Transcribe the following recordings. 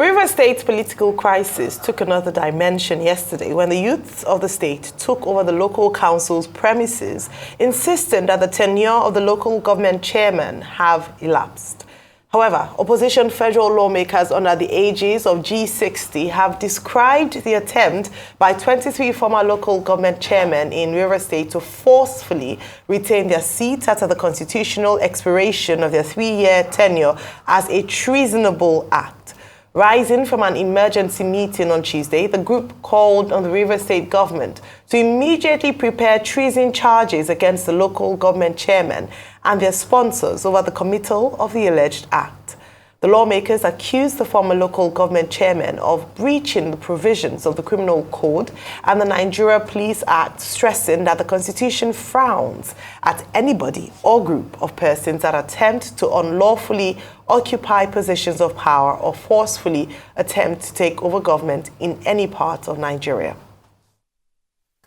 Rivers State political crisis took another dimension yesterday when the youths of the state took over the local council's premises, insisting that the tenure of the local government chairman have elapsed. However, opposition federal lawmakers under the aegis of G60 have described the attempt by 23 former local government chairmen in Rivers State to forcefully retain their seats after the constitutional expiration of their 3-year tenure as a treasonable act. Rising from an emergency meeting on Tuesday, the group called on the Rivers State government to immediately prepare treason charges against the local government chairmen and their sponsors over the committal of the alleged act. The lawmakers accused the former local government chairman of breaching the provisions of the Criminal Code and the Nigeria Police Act, stressing that the Constitution frowns at anybody or group of persons that attempt to unlawfully occupy positions of power or forcefully attempt to take over government in any part of Nigeria.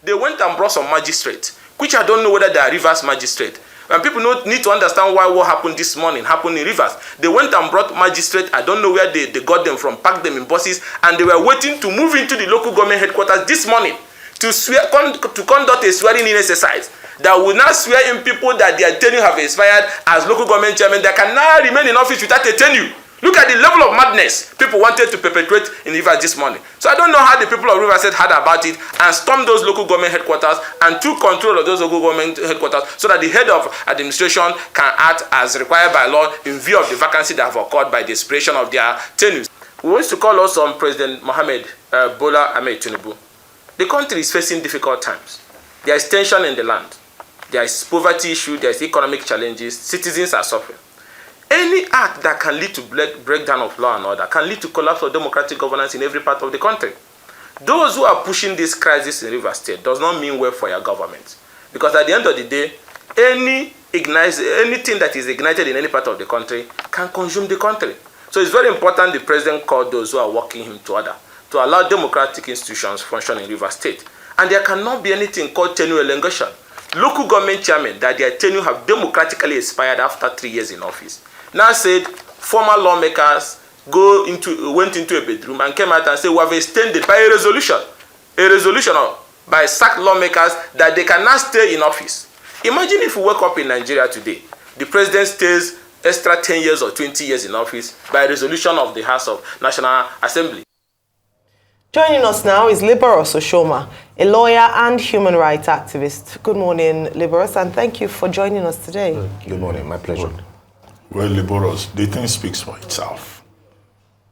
They went and brought some magistrates, which I don't know whether they are Rivers magistrates. And people need to understand why what happened this morning happened in Rivers. They went and brought magistrates. I don't know where they got them from, packed them in buses, and they were waiting to move into the local government headquarters this morning to conduct a swearing-in exercise that will now swear in people that their tenure have expired as local government chairman that can now remain in office without a tenure. Look at the level of madness people wanted to perpetrate in Rivers this morning. So I don't know how the people of Rivers heard about it and stormed those local government headquarters and took control of those local government headquarters so that the head of administration can act as required by law in view of the vacancy that have occurred by the expiration of their tenures. We want to call also on President Mohamed Bola Ahmed Tinubu. The country is facing difficult times. There is tension in the land. There is poverty issue. There is economic challenges. Citizens are suffering. Any act that can lead to breakdown of law and order can lead to collapse of democratic governance in every part of the country. Those who are pushing this crisis in Rivers State does not mean well for your government. Because at the end of the day, anything that is ignited in any part of the country can consume the country. So it's very important the president called those who are working him to order to allow democratic institutions function in Rivers State. And there cannot be anything called tenure elongation. Local government chairmen that their tenure have democratically expired after 3 years in office now said former lawmakers went into a bedroom and came out and said we have extended by a resolution by sacked lawmakers that they can now stay in office. Imagine if we wake up in Nigeria today, the president stays extra 10 years or 20 years in office by resolution of the House of National Assembly. Joining us now is Liberos Oshoma, a lawyer and human rights activist. Good morning, Liberos, and thank you for joining us today. Good morning, my pleasure. Well, Liberos, the thing speaks for itself.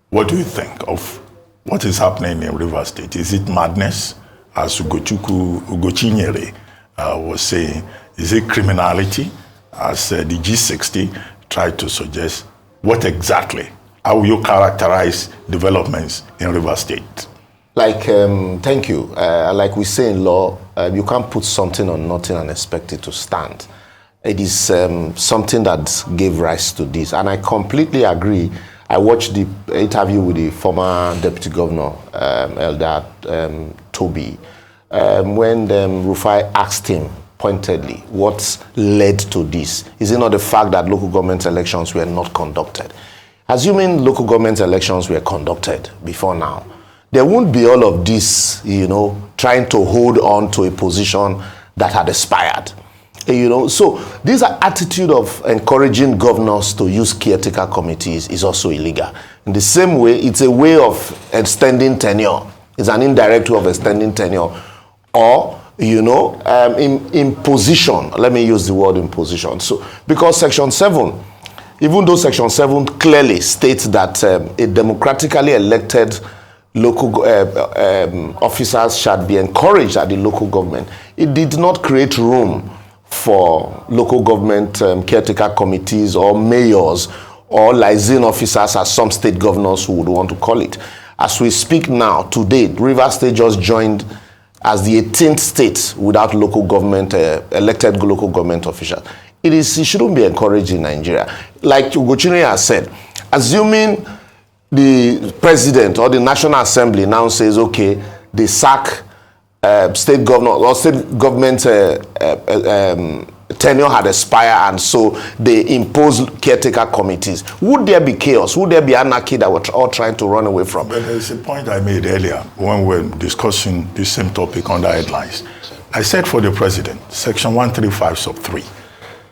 What do you think of what is happening in Rivers State? Is it madness, as Ugochinyere was saying? Is it criminality, as the G60 tried to suggest? What exactly? How will you characterize developments in Rivers State? Thank you. Like we say in law, you can't put something on nothing and expect it to stand. It is something that gave rise to this. And I completely agree. I watched the interview with the former deputy governor, Elder Toby, when Rufai asked him pointedly what led to this. Is it not the fact that local government elections were not conducted? Assuming local government elections were conducted before now, there won't be all of this, trying to hold on to a position that had expired. So this attitude of encouraging governors to use caretaker committees is also illegal. In the same way, it's a way of extending tenure. It's an indirect way of extending tenure. Or, imposition. Let me use the word imposition. So, because Section 7, even though Section 7 clearly states that a democratically elected local officers shall be encouraged at the local government, it did not create room for local government caretaker committees or mayors or liaison officers, as some state governors would want to call it. As we speak now, today, Rivers State just joined as the 18th state without local government, elected local government officials. It shouldn't be encouraged in Nigeria. Like Ugochinyere has said, assuming the president or the National Assembly now says, okay, they sack state governor or state government tenure had expired, and so they imposed caretaker committees. Would there be chaos? Would there be anarchy that we're all trying to run away from? But there's a point I made earlier when we were discussing this same topic under headlines. I said for the president, Section 135 sub 3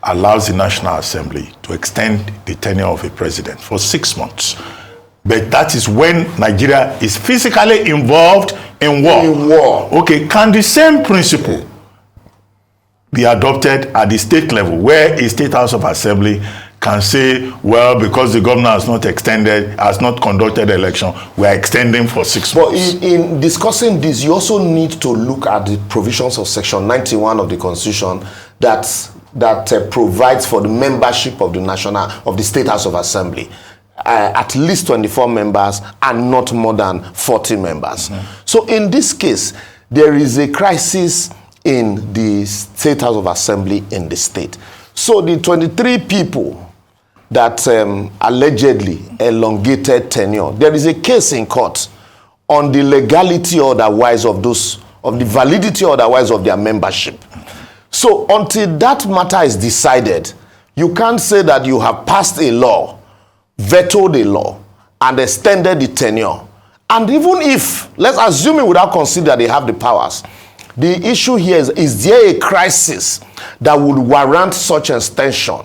allows the National Assembly to extend the tenure of a president for 6 months. But that is when Nigeria is physically involved in war. In war. Okay, can the same principle be adopted at the state level, where a state house of assembly can say, well, because the governor has not conducted the election, we are extending for 6 months. But in discussing this, you also need to look at the provisions of Section 91 of the Constitution that provides for the membership of the State House of Assembly. At least 24 members and not more than 40 members. So in this case, there is a crisis in the State House of Assembly in the state. So the 23 people that allegedly elongated tenure, there is a case in court on the legality or otherwise of the validity or otherwise of their membership. So until that matter is decided, you can't say that you have passed a law, vetoed a law, and extended the tenure. And even if, let's assume it without considering they have the powers, the issue here is there a crisis that would warrant such extension,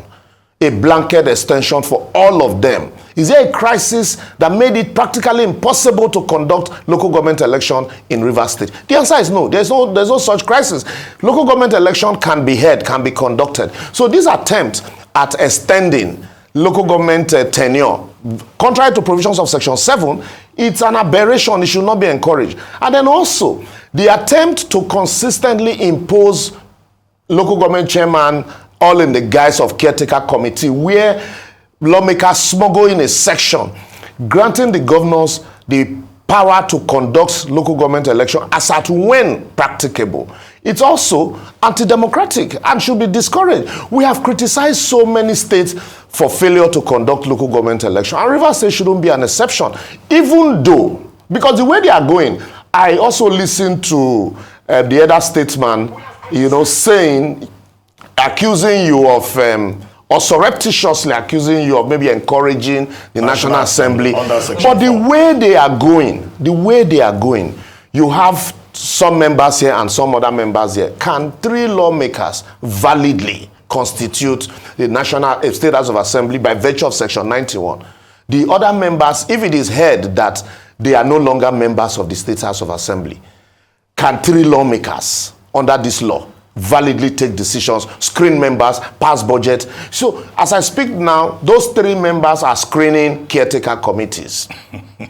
a blanket extension for all of them? Is there a crisis that made it practically impossible to conduct local government election in Rivers State? The answer is no. There's no such crisis. Local government election can be held, can be conducted. So this attempt at extending local government tenure, contrary to provisions of Section 7, it's an aberration. It should not be encouraged. And then also, the attempt to consistently impose local government chairman all in the guise of caretaker committee, where lawmakers smuggle in a section granting the governors the power to conduct local government election as at when practicable. It's also anti-democratic and should be discouraged. We have criticized so many states for failure to conduct local government election, and Rivers State shouldn't be an exception, even though, because the way they are going, I also listened to the other statesman, saying, accusing you of, or surreptitiously accusing you of maybe encouraging the National Assembly. But the way they are going, you have some members here and some other members here. Can 3 lawmakers validly constitute the National State House of Assembly by virtue of Section 91? The other members, if it is heard that they are no longer members of the State House of Assembly, can 3 lawmakers under this law validly take decisions, screen members, pass budget? So as I speak now, those 3 members are screening caretaker committees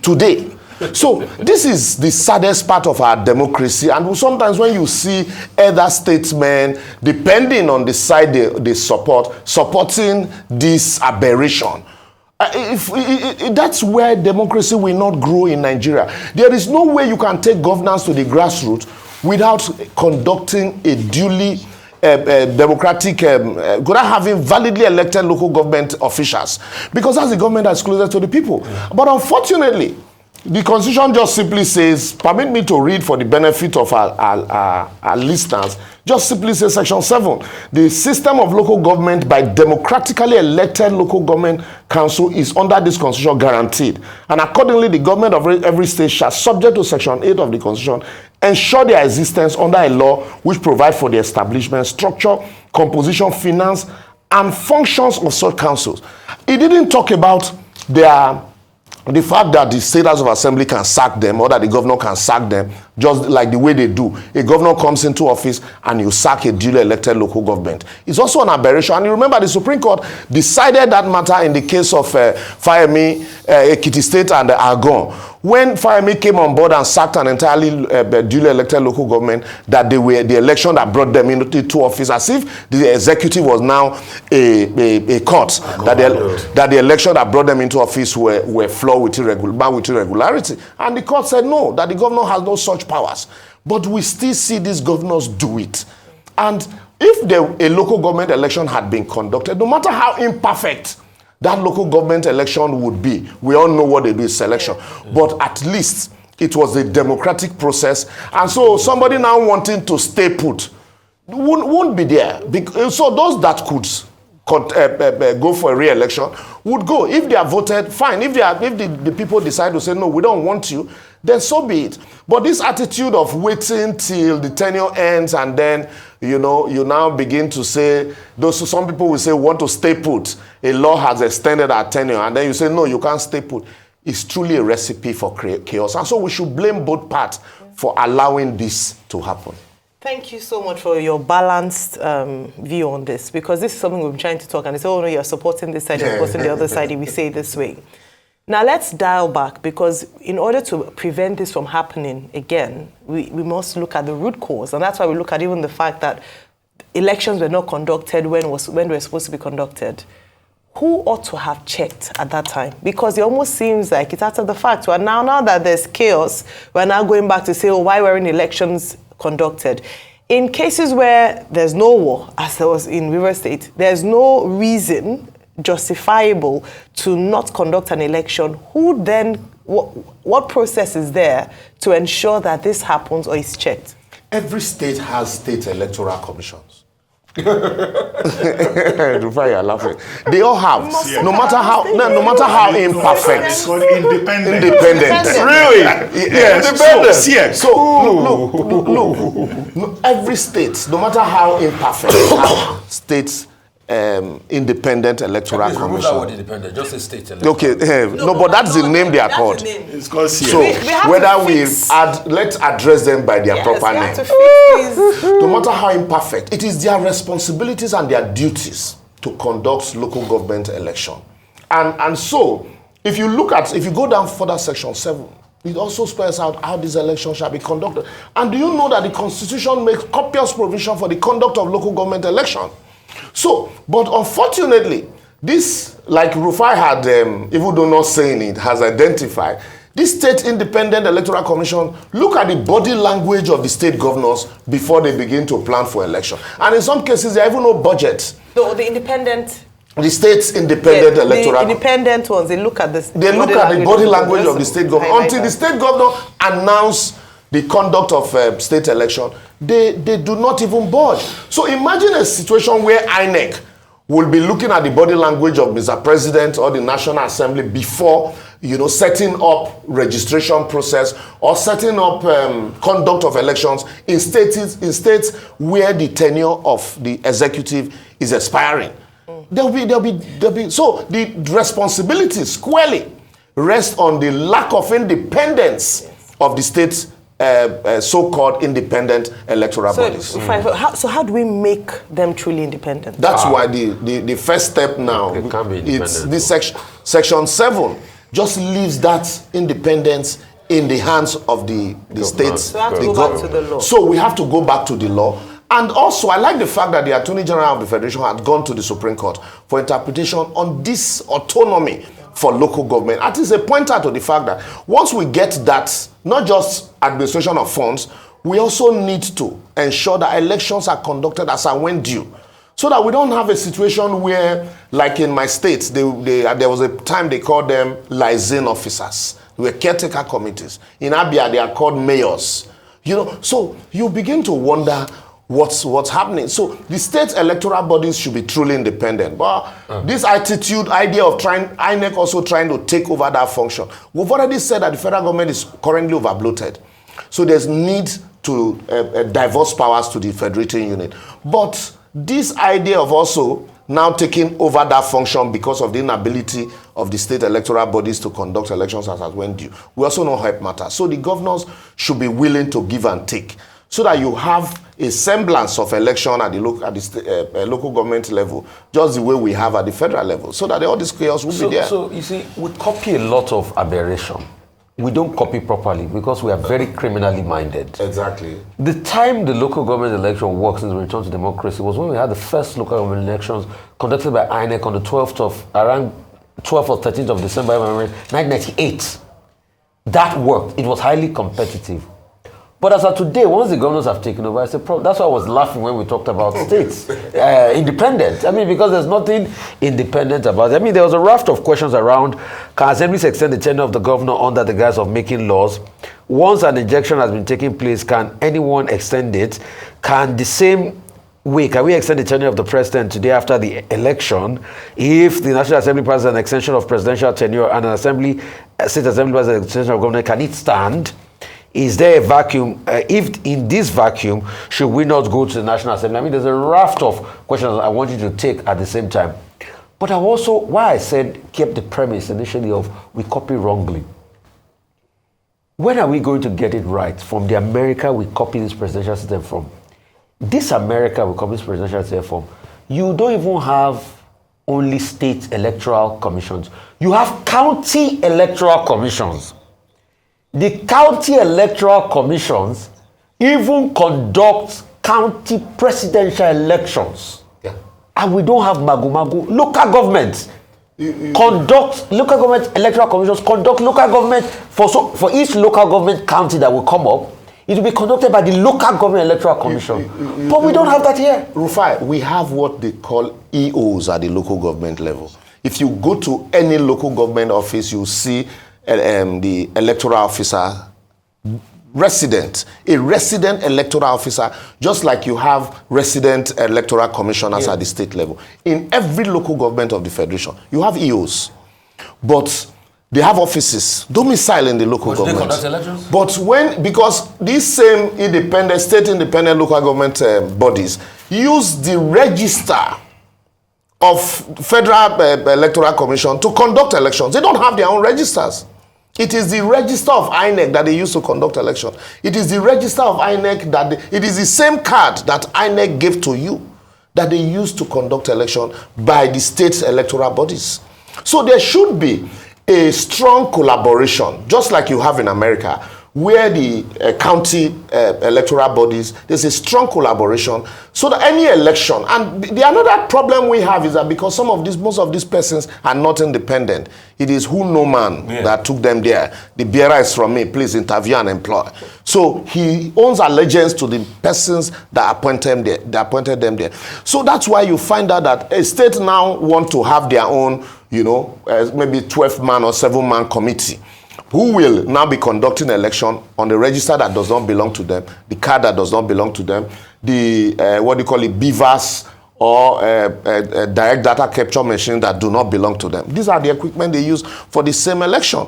today. So this is the saddest part of our democracy, and sometimes when you see other statesmen, depending on the side they supporting this aberration, that's where democracy will not grow in Nigeria. There is no way you can take governance to the grassroots without conducting a duly democratic, without having validly elected local government officials, because that's the government that's closer to the people. But unfortunately, the Constitution just simply says, permit me to read for the benefit of our listeners, just simply says Section 7, the system of local government by democratically elected local government council is under this Constitution guaranteed. And accordingly, the government of every state shall, subject to Section 8 of the Constitution, ensure their existence under a law which provides for the establishment, structure, composition, finance, and functions of such councils. It didn't talk about the fact that the State House of Assembly can sack them, or that the governor can sack them, just like the way they do. A governor comes into office and you sack a duly elected local government. It's also an aberration. And you remember the Supreme Court decided that matter in the case of Fayemi, Ekiti State, and Argon. When Fayemi came on board and sacked an entirely duly elected local government, that they were the election that brought them into office, as if the executive was now a court, that the election that brought them into office were flawed with irregularity. And the court said no, that the governor has no such powers. But we still see these governors do it. And if a local government election had been conducted, no matter how imperfect that local government election would be, we all know what they do is selection. But at least it was a democratic process. And so somebody now wanting to stay put, won't be there. So those that could go for a re-election would go. If they are voted, fine. If the people decide to say, no, we don't want you, then so be it. But this attitude of waiting till the tenure ends and then, you now begin to say, some people will say, want to stay put. A law has extended our tenure. And then you say, no, you can't stay put. It's truly a recipe for chaos. And so we should blame both parts for allowing this to happen. Thank you so much for your balanced view on this, because this is something we've been trying to talk, and they say, oh no, you're supporting this side, you're supporting the other side, if we say it this way. Now let's dial back, because in order to prevent this from happening again, we must look at the root cause, and that's why we look at even the fact that elections were not conducted when they were supposed to be conducted. Who ought to have checked at that time? Because it almost seems like it's after the fact. Well, now that there's chaos, we're now going back to say, oh, why weren't elections conducted? In cases where there's no war, as there was in Rivers State, there's no reason justifiable to not conduct an election. Who then, what process is there to ensure that this happens or is checked? Every state has state electoral commissions. You're laughing. They all have, no matter how imperfect. It's called independent. Really? Independent. Look. Every state, no matter how imperfect, have states independent electoral commission. Remove that word independent. Just say state electoral. Okay, but that's the name they are called. It's called CS. So let's address them by their proper name. No matter how imperfect, it is their responsibilities and their duties to conduct local government election. And so, if you go down further, section 7, it also spells out how these elections shall be conducted. And do you know that the Constitution makes copious provision for the conduct of local government election? So, but unfortunately, this, like Rufai had, even though not saying it, has identified, this State Independent Electoral Commission look at the body language of the state governors before they begin to plan for election. And in some cases, they have even no budget. No, the independent... The state's independent electoral... The independent ones, they look at the... They look at the body language of the state governor. Until the state governor announce the conduct of state election, they do not even budge. So imagine a situation where INEC will be looking at the body language of Mr. President or the National Assembly before, setting up registration process or setting up conduct of elections in states where the tenure of the executive is expiring. There'll be so the responsibility squarely rests on the lack of independence of the state's so-called independent electoral bodies. So how do we make them truly independent? That's why the first step now, it's this section 7 just leaves that independence in the hands of the states. So we have to go back to the law. So we have to go back to the law. And also, I like the fact that the Attorney General of the Federation had gone to the Supreme Court for interpretation on this autonomy for local government. That is a pointer to the fact that once we get that, not just administration of funds, we also need to ensure that elections are conducted as and when due. So that we don't have a situation where, like in my state, there was a time they called them liaison officers. They were caretaker committees. In Abia, they are called mayors. So you begin to wonder what's happening. So the state electoral bodies should be truly independent. But this idea of INEC also trying to take over that function. We've already said that the federal government is currently overbloated. So there's need to diverse powers to the federating unit. But this idea of also now taking over that function because of the inability of the state electoral bodies to conduct elections as when due, we also know help matters. So the governors should be willing to give and take, so that you have a semblance of election at the local government level, just the way we have at the federal level, so that all this chaos will be there. So you see, we copy a lot of aberration. We don't copy properly because we are very criminally minded. Exactly. The time the local government election works in the return to democracy was when we had the first local government elections conducted by INEC on the around 12th or 13th of December, 1998. That worked. It was highly competitive. But as of today, once the governors have taken over, it's a problem. That's why I was laughing when we talked about states independent. Because there's nothing independent about it. There was a raft of questions around, can assemblies extend the tenure of the governor under the guise of making laws? Once an injection has been taking place, can anyone extend it? Can the same way, can we extend the tenure of the president today after the election if the National Assembly passes an extension of presidential tenure and an state assembly passes an extension of government? Can it stand? Is there a vacuum? If in this vacuum, should we not go to the National Assembly? I mean, there's a raft of questions I want you to take at the same time. But I also, why I said kept the premise initially of we copy wrongly. When are we going to get it right from the America we copy this presidential system from? This America we copy this presidential system from, you don't even have only state electoral commissions. You have county electoral commissions. The county electoral commissions even conduct county presidential elections. Yeah. And we don't have magu-magu. Local governments conduct, local government electoral commissions conduct local government, for each local government county that will come up, it will be conducted by the local government electoral commission. But we don't have that here. Rufai, we have what they call EOs at the local government level. If you go to any local government office, you see the electoral officer, a resident electoral officer, just like you have resident electoral commissioners at the state level. In every local government of the federation, you have EOs. But they have offices, domicile in the local government. They conduct elections? But because these same state independent local government bodies use the register of Federal Electoral Commission to conduct elections. They don't have their own registers. It is the register of INEC that they use to conduct election. It is the register of INEC it is the same card that INEC gave to you that they use to conduct election by the state electoral bodies. So there should be a strong collaboration, just like you have in America, where the county electoral bodies, there's a strong collaboration so that any election, and the another problem we have is that because most of these persons are not independent, it is who no man that took them there. The bearer is from me, please interview and employ. So he owns allegiance to the persons that appointed them there. So that's why you find out that a state now want to have their own, maybe 12-man or 7-man committee, who will now be conducting election on the register that does not belong to them, the card that does not belong to them, the BVAS or direct data capture machine that do not belong to them. These are the equipment they use for the same election.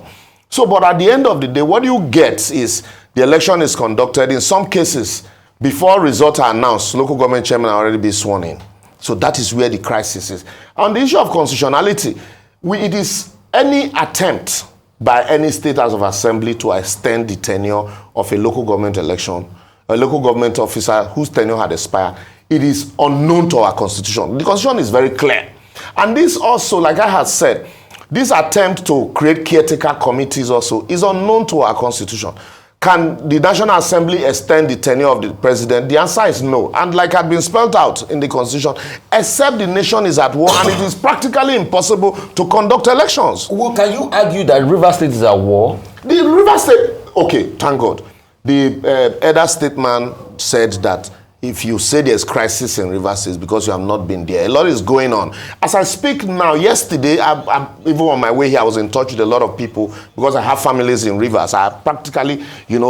So, but at the end of the day, what you get is the election is conducted. In some cases, before results are announced, local government chairman already be sworn in. So that is where the crisis is. On the issue of constitutionality, it is any attempt by any state house of assembly to extend the tenure of a local government election, a local government officer whose tenure had expired, it is unknown to our constitution. The constitution is very clear. And this also, like I had said, this attempt to create caretaker committees also is unknown to our constitution. Can the National Assembly extend the tenure of the president? The answer is no. And like had been spelled out in the constitution, except the nation is at war and it is practically impossible to conduct elections. Well, can you argue that River State is at war? The River State, okay, thank God. The elder statesman said that if you say there's crisis in River State because you have not been there, a lot is going on. As I speak now, yesterday, I'm even on my way here, I was in touch with a lot of people because I have families in Rivers. I practically,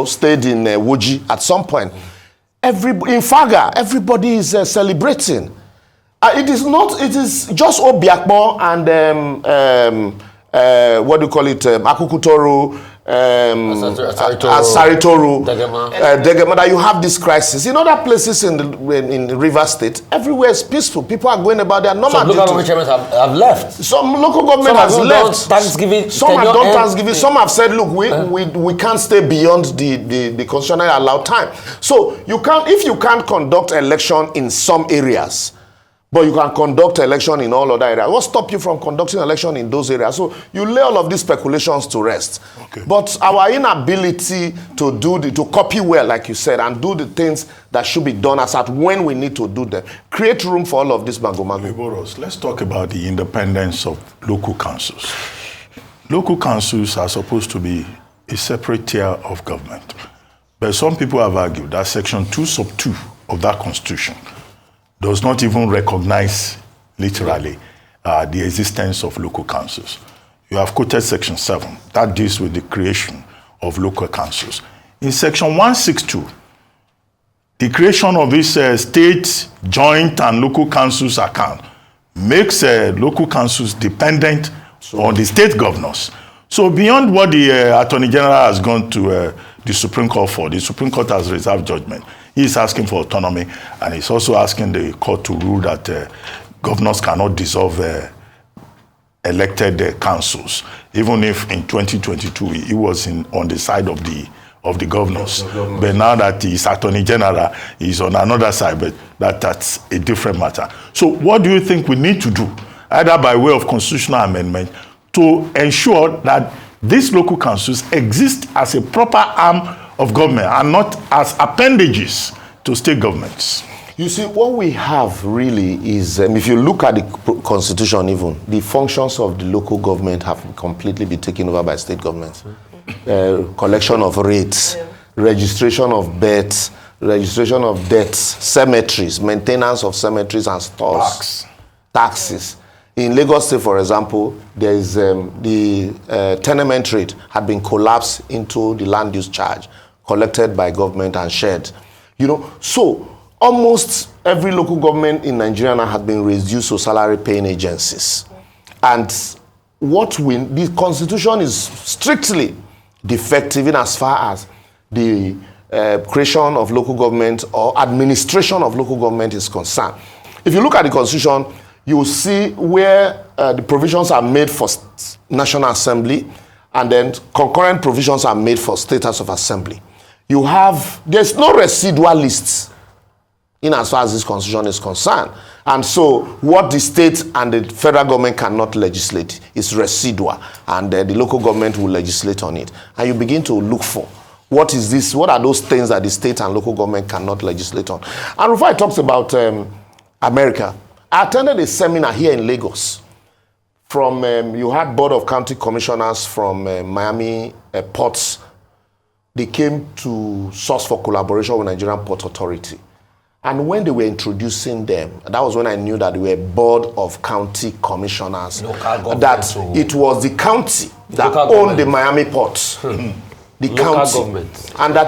stayed in Woji at some point. In Faga, everybody is celebrating. It is just Obiakmo and Akukutoro, Saritoru, Degema, that you have this crisis. In other places in River State, everywhere is peaceful. People are going about their normal duties. Some local government chairmen have left. Some local government has left. Thanksgiving. Some have done Thanksgiving. Some have said, look, we can't stay beyond the constitutionally allowed time. So if you can't conduct election in some areas, but you can conduct election in all other areas, what stop you from conducting election in those areas? So you lay all of these speculations to rest. Okay. But our inability to copy well, like you said, and do the things that should be done as at when we need to do them, create room for all of this magomago. Let's talk about the independence of local councils. Local councils are supposed to be a separate tier of government. But some people have argued that Section 2(2) of that Constitution does not even recognize, literally, the existence of local councils. You have quoted Section 7. That deals with the creation of local councils. In Section 162, the creation of this state, joint and local councils account makes local councils dependent on the state governors. So beyond what the Attorney General has gone to the Supreme Court for, the Supreme Court has reserved judgment. He is asking for autonomy, and he's also asking the court to rule that governors cannot dissolve elected councils, even if in 2022 he was on the side of the governors. But now that he's Attorney General, he's on another side, but that's a different matter. So what do you think we need to do, either by way of constitutional amendment, to ensure that these local councils exist as a proper arm of government and not as appendages to state governments? You see, what we have really is, if you look at the constitution even, the functions of the local government have completely been taken over by state governments. Collection of rates, registration of births, registration of deaths, cemeteries, maintenance of cemeteries and stores, taxes. In Lagos State, for example, there is the tenement rate had been collapsed into the land use charge collected by government and shared. So almost every local government in Nigeria now has been reduced to salary-paying agencies. And the constitution is strictly defective in as far as the creation of local government or administration of local government is concerned. If you look at the constitution, you will see where the provisions are made for National Assembly, and then concurrent provisions are made for State House of Assembly. There's no residual lists in as far as this constitution is concerned. And so what the state and the federal government cannot legislate is residual, and the local government will legislate on it. And you begin to look for what are those things that the state and local government cannot legislate on. And before I talked about America, I attended a seminar here in Lagos from, you had Board of County Commissioners from Miami ports. They came to source for collaboration with Nigerian Port Authority. And when they were introducing them, that was when I knew that they were Board of County Commissioners. That it was the county that owned the Miami port. The county. Government. And that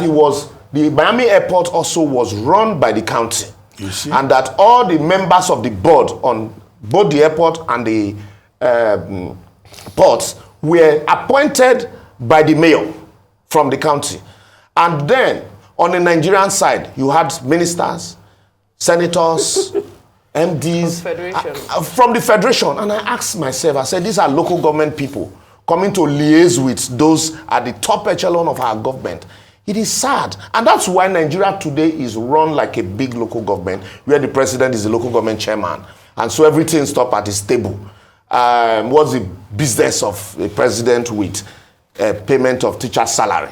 the Miami airport also was run by the county. You see? And that all the members of the board on both the airport and the ports were appointed by the mayor from the county. And then on the Nigerian side, you had ministers, senators, MDs from the federation. And I asked myself, I said, these are local government people coming to liaise with those at the top echelon of our government. It is sad. And that's why Nigeria today is run like a big local government, where the president is the local government chairman. And so everything stops at his table. What's the business of the president with payment of teacher's salary?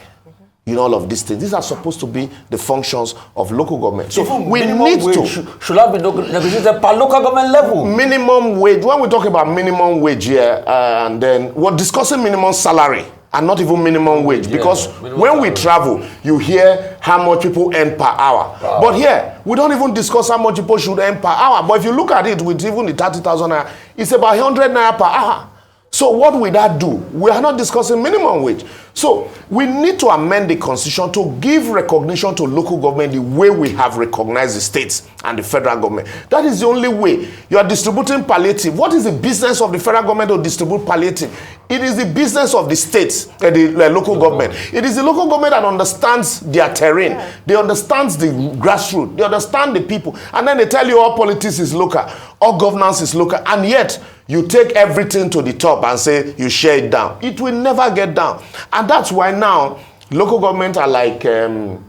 All of these things. These are supposed to be the functions of local government. So we need to. Should have been negotiated per local government level. Minimum wage. When we talk about minimum wage here, and then we're discussing minimum salary and not even minimum wage, because when we travel, you hear how much people earn per hour. But here, we don't even discuss how much people should earn per hour. But if you look at it with even the 30,000 naira, it's about 100 naira per hour. So what will that do? We are not discussing minimum wage. So we need to amend the constitution to give recognition to local government the way we have recognized the states and the federal government. That is the only way. You are distributing palliative. What is the business of the federal government to distribute palliative? It is the business of the states, the local government. It is the local government that understands their terrain. Yeah. They understand the grassroots. They understand the people. And then they tell you all politics is local, all governance is local. And yet, you take everything to the top and say you share it down. It will never get down. And that's why now local government are like the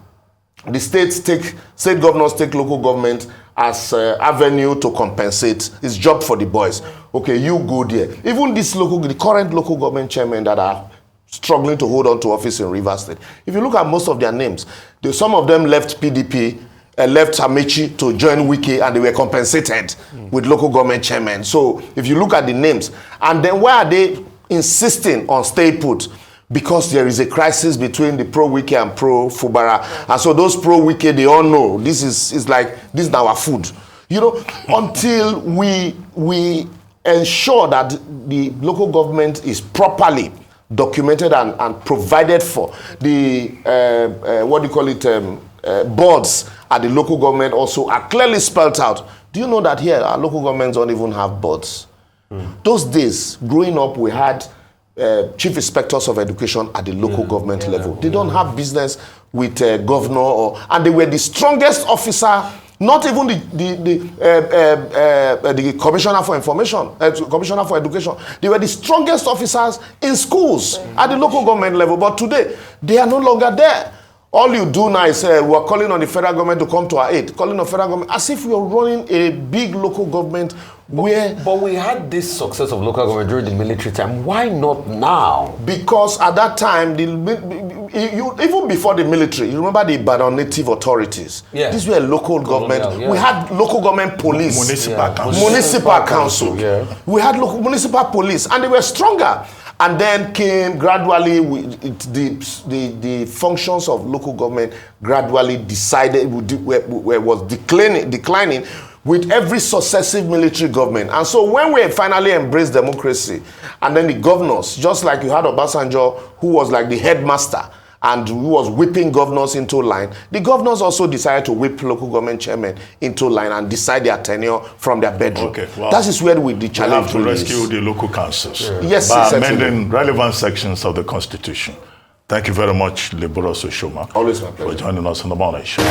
state governors take local government as avenue to compensate. It's job for the boys. Okay, you go there. Even the current local government chairmen that are struggling to hold on to office in Rivers State, if you look at most of their names, some of them left PDP, left Amechi to join Wiki, and they were compensated with local government chairmen. So if you look at the names, and then why are they insisting on stay put? Because there is a crisis between the pro-Wiki and pro-Fubara. And so those pro-Wiki, they all know this is our food. Until we ensure that the local government is properly documented and provided for, the boards at the local government also are clearly spelled out. Do you know that here our local governments don't even have boards? Those days, growing up, we had chief inspectors of education at the local government level. They don't have business with governor, and they were the strongest officer. Not even the commissioner for information, commissioner for education. They were the strongest officers in schools at the local government level. But today, they are no longer there. All you do now is we're calling on the federal government to come to our aid. Calling on federal government as if we are running a big local government where... But we had this success of local government during the military time. Why not now? Because at that time, even before the military, you remember the Ibadan native authorities. Yeah. These were local government. Yeah. We had local government police. Municipal council. Yeah. We had local municipal police, and they were stronger. And then came gradually the functions of local government gradually was declining with every successive military government. And so when we finally embraced democracy, and then the governors, just like you had Obasanjo, who was like the headmaster and who was whipping governors into line, the governors also decided to whip local government chairmen into line and decide their tenure from their bedroom. Okay, well, that is where the challenge we have to rescue the local councils. Yeah. Yes, by amending relevant sections of the Constitution. Thank you very much, Liberal Oshoma. Always my pleasure. For joining us on the morning show.